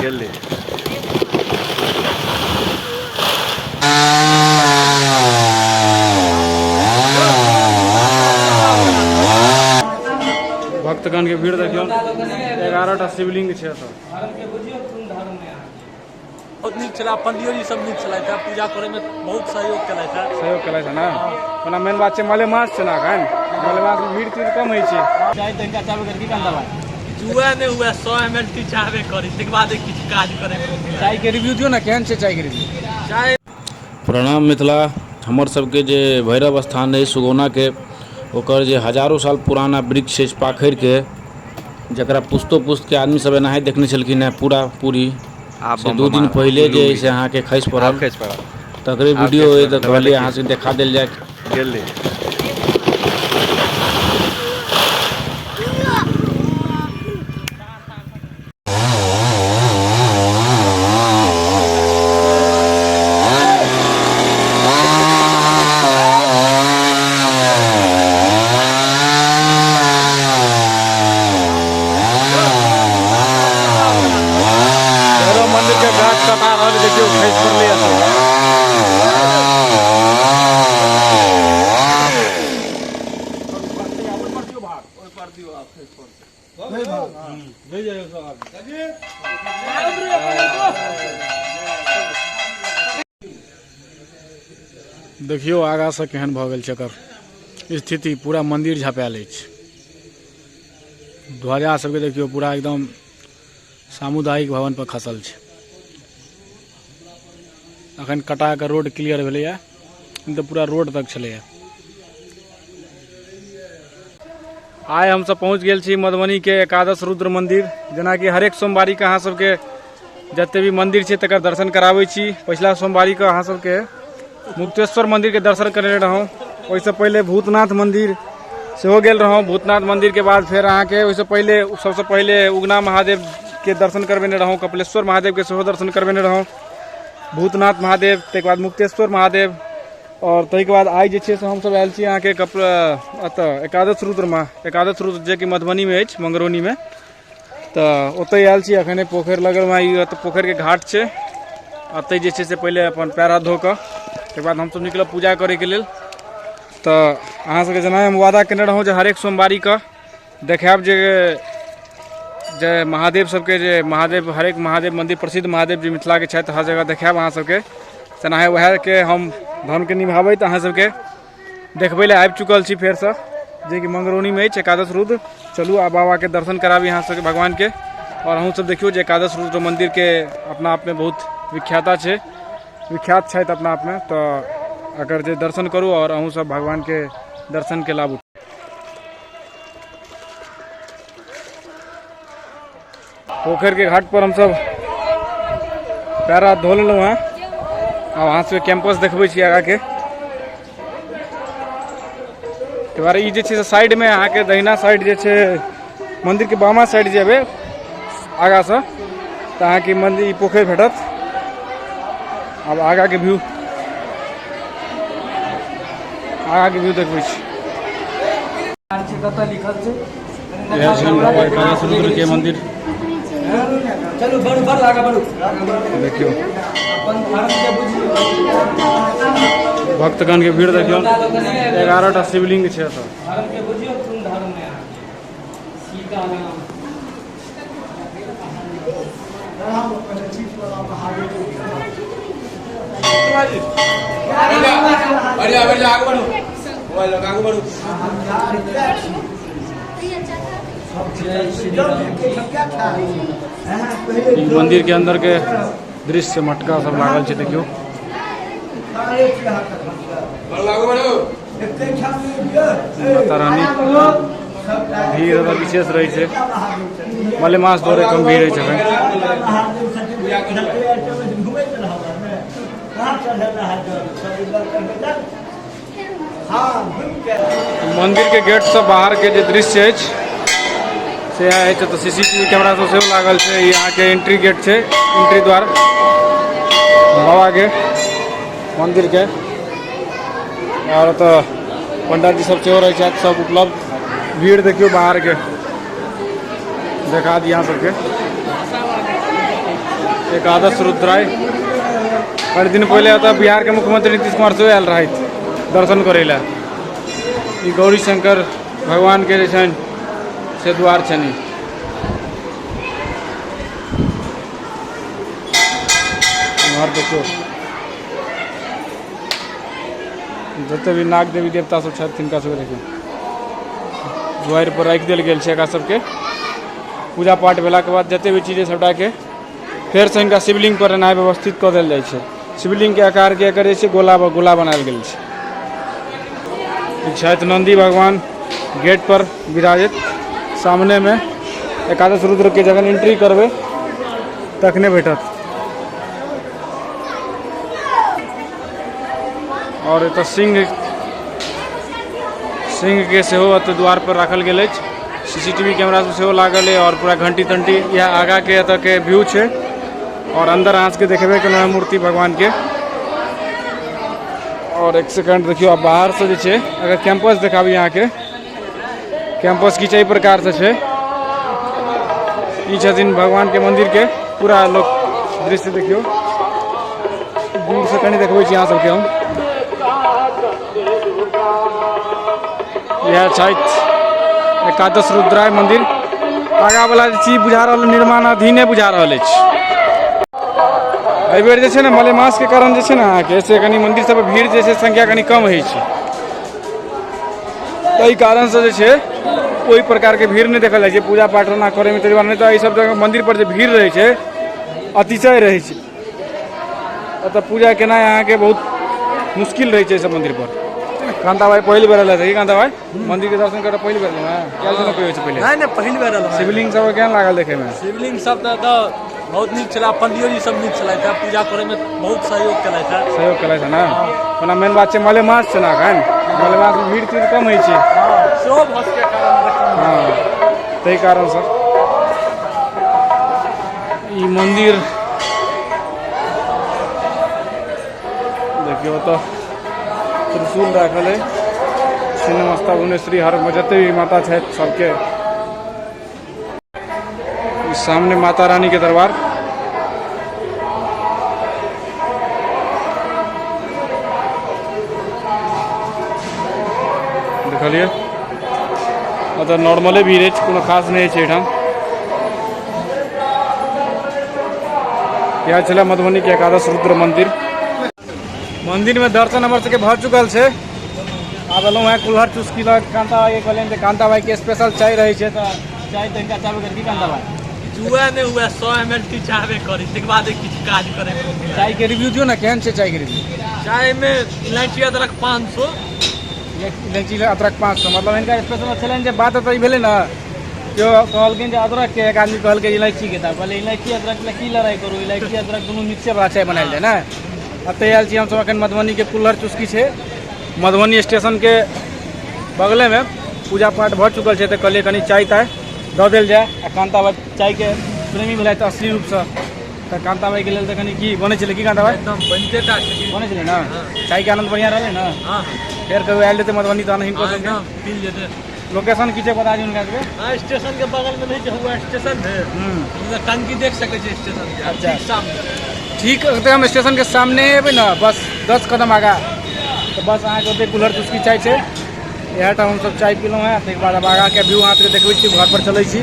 गेले भक्तगण के भीड़ देखियो 11टा शिवलिंग छै एतऽ। बहुत नीक छला, पंडियो जी सब नीक छला था, पूजा करे में बहुत सहयोग कला था। सहयोग कला था ना। ओना मेन बात छै मलेमास छै ना, एखन मलेमास में भीड़ तीड़ कम होइ छै। चाय तनका चालू करके कांदा बा जुआ ने हुआ 100 ml टी चाहबे करी, तक बाद किछ काज करे। चाय के रिव्यू दियो ना, केहन छै चाय के रिव्यू? चाय प्रणाम मिथिला। हमर सबके जे भैरव स्थान है सुगौना के, ओकर जे हजारों साल पुराना वृक्ष छै पाखरि के, जकरा पुस्तो पुस्त के आदमी सब एनाहे देखने छलखिन है पूरा पूरी से 2 दिन पहले जे है से अहाँ के खसि पड़ल, तकरे वीडियो है तो कहलिए अहाँ से देखा देल जाए। गेले मंदिर के गाछ कटा रहल, देखियो खसि पड़लै एतऽ। देखियो आगा से केहन भऽ गेल छै एकर स्थिति, पूरा मंदिर झपायल अछि। ध्वजा सबके देखियो पूरा एकदम सामुदायिक भवन पर खसल छै। अखन कटा के रोड क्लियर भेलैया, तऽ पूरा रोड तक छलैया। आइ हम सब पहुंच गेल छी मधुबनी के एकादश रुद्र मंदिर। जेना कि हरेक सोमवारी के अहाँ सबके जते भी मंदिर छै तकर दर्शन कराबै छी। पिछला सोमवारी के अहाँ सबके मुक्तेश्वर मंदिर के दर्शन करने रहौं, ओहिसँ पहले भूतनाथ मंदिर सेहो गेल रहौं। भूतनाथ मंदिर के बाद फेर अहाँ के ओहिसँ पहले सबसँ पहले उगना महादेव के दर्शन करबेने रहौं, कपिलेश्वर महादेव के सेहो दर्शन करबेने रहौं, भूतनाथ महादेव, ताहिके बाद मुक्तेश्वर महादेव, और ताहिके बाद आइ जे छै से हमसब आयल छी अहाँके एतऽ एकादश रुद्र जे कि मधुबनी में अछि, मंगरौनी में। तऽ ओतय आयल छी अखने पोखरि लगल में, ई पोखरि के घाट छै। एतय जे छै से पहिले अपन पैर हाथ धो कऽ ताहिके बाद हमसब निकलब पूजा करे के लेल। तऽ अहाँ सबके जेना हम वादा केने रहौं जे हरेक सोमवारी के देखायब जे महादेव सबके जे महादेव हरेक महादेव मंदिर, प्रसिद्ध महादेव जी मिथिला के छथि, हर जगह देखायब अहाँ सबके। तेनाहे वएह के हम धर्म के निभाबैत अहाँ सबके देखबै लए आबि चुकल छी फेर से, जे कि मंगरौनी में अछि एकादश रुद्र। चलू आ बाबा के दर्शन कराबी अहाँ सबके भगवान के। और अहूँ सब देखियो जे एकादश रुद्र मंदिर के अपना आप में बहुत विख्यात छथि अपना आप में। तो अगर जे दर्शन करू और अहूँ सब भगवान के दर्शन के लाभ। पोखर के घाट पर हम सब पैर हाथ धो लेलहुँ हैं। अब वहाँ से कैंपस देखबै छी आगा के। तैयार ई जे छै से साइड में अहाँ के दहिना साइड जे छै मंदिर के बामा साइड जेबै आगा से तऽ अहाँ के मंदिर पोखर भेटत। अब आगा के व्यू देखबै छी। कतऽ लिखल छै? यह छै एकादश रुद्र के मंदिर। चलू बढ़ू आगा बढ़ू। देखियो भक्तगण के भीड़ देखियो 11टा शिवलिंग छै एतऽ। मंदिर के अंदर के दृश्य मटका सब लागल छै देखियो। माता रानी भीड़ विशेष रही छै, मलेमास द्वारे कम भीड़ छै। मंदिर के गेट से बाहर के जे दृश्य अछि से है तो सीसीटीवी कैमरा सब सेहो लागल छै। यहाँ के एंट्री गेट छै, एंट्री द्वार बाबा के मंदिर के। और तो पंडित जी सब सेहो रहे छथि, सब उपलब्ध। भीड़ देखियो बाहर के, देखा दी यहाँ सबके। एकादश रुद्राय कई दिन पहले आता बिहार के मुख्यमंत्री नीतीश कुमार सेहो आयल रहा दर्शन करे ला। ई गौरी शंकर भगवान के जे छनि से द्वार छनि। देखियो जते भी नाग देवी देवता सब छथि तिनका सब देखियो द्वार पर राखि देल गेल छै। एकरा सबके पूजा पाठ भेला के बाद जते भी चीज है सबटा के फेर से इनका शिवलिंग पर एनाहि व्यवस्थित कऽ देल जाइ छै। शिवलिंग के आकार के एकर जे छै गोला बनायल गेल छै। छथि नंदी भगवान गेट पर विराजित। सामने में एकादश रुद्र के जखन एंट्री करबै तखने भेटत। और एतऽ सिंह के सेहो एतऽ द्वार पर राखल गेल अछि। सीसीटीवी कैमरा सब सेहो लागल है और पूरा घंटी तंटी यह आगा के एतऽ के व्यू छै। और अंदर अहाँ सबके देखेबे केलहुँ है मूर्ति भगवान के। और एक सेकंड देखियो अब बाहर से जे छै अगर कैंपस देखाबी यहाँ के कैंपस किछु एहि प्रकार से छै। ई छथिन भगवान के मंदिर के पूरा लोग दृश्य देखियो दूर से कनी देखबै छी अहाँ सबके हम। यह छथि एकादश रुद्राय मंदिर। आगा वाला चीज बुझा रहा निर्माणाधीने बुझा रहा है। एहि बेर जे छै ने मलेमास के कारण जे छै ने अहाँके से कनी मंदिर सब भीड़ जे छै संख्या कनी कम होइ छै। ताहि कारण से जे छै कोई प्रकार के भीड़ नहीं देखल जाइ छै पूजा पाठ ना करे में। ताहि नहीं तो ई सब जगह मंदिर पर जे भीड़ रहे छै अतिशय रहे छै। अतः पूजा केना अहाँके बहुत मुश्किल रहे छै सब मंदिर पर। कांता भाई पहली बार आयल है कांता भाई मंदिर के दर्शन करे पहली बार क्या कोई पहले नहीं पहली बार आयल। शिवलिंग सब केहन लागल देखे में? शिवलिंग सब तो बहुत नीक छला। पंडियो जी सब नीक छला। पूजा करे में बहुत सहयोग केला था ना। ओना मेन बात छै मलेमास छै ना एखन मलेमास में भीड़ तीड़ कम होइ छै। सेहो भस के कारण हाँ ताहि कारण से ई मंदिर देखियो तो त्रिशूल राखल है। छिन्नमस्ता भुवनेश्वरी हर जते भी माता है सबके सामने माता रानी के दरबार। देखलिए मतलब नॉर्मले भीड़ है कोनो खास नहीं है एठाम। यह छला मधुबनी के एकादश रुद्र मंदिर। मंदिर में दर्शन हमर सबके भऽ चुकल छै। आब एलहुँ हैं कुल्हर चुस्की लग। कांता भाई कहलन जे कांता भाई के स्पेशल चाय रहे छै तऽ चाय तऽ इनका चाहबे करी कांता भाई जुआ ने हुआ 100 ml टी चाहबे करी तक बाद किछु काज करे। चाय के रिव्यू दियो ना केहन छै चाय के रिव्यू? चाय में इलायची अदरक 500 इलायची अदरक 500 मतलब इनका स्पेशल छलन जे बात तऽ ई भेलै ना जो कहलखिन जे अदरक के एक आदमी कहलकै इलायची के तऽ बोले इलायची अदरक ले की लड़ाई करू इलायची अदरक दुनू मिक्से वाला चाय बनायल जाय ना। अतः आयल छी हमसब एखन मधुबनी के कुल्हर चुस्की छै। मधुबनी स्टेशन के बगले में पूजा पाठ भऽ चुकल छै तऽ कहलिए कनी चाय ताय दऽ देल जाय। आ कांता भाई चाय के प्रेमी भेलै तऽ असली रूप से तऽ कांता भाई के लेल तऽ कनी की बनै छलै की कांता भाई? एकदम बनते टा बनै छलै ना। चाय के आनंद बढ़िया रहलै ना। हां फेर कहियो आयल जेतै मधुबनी तऽ हिनको सबके एकदम पी जेतै। लोकेशन की छै बता दियौ उनका सबके? हां स्टेशन के बगल में नहीं जे हुआ स्टेशन है उधर टंकी देख सकै छै स्टेशन के अच्छा ठीक सामने। ठीक हम स्टेशन के सामने एबै ना बस 10 कदम आगा तो बस अहाँके ओतै कुल्हर चुस्की चाय छै। इएह ठाम हमसब चाय पीलहुँ हैं। ताहिके बाद अब आगा के व्यू अहाँ सबके देखबै छी घर पर चलै छी।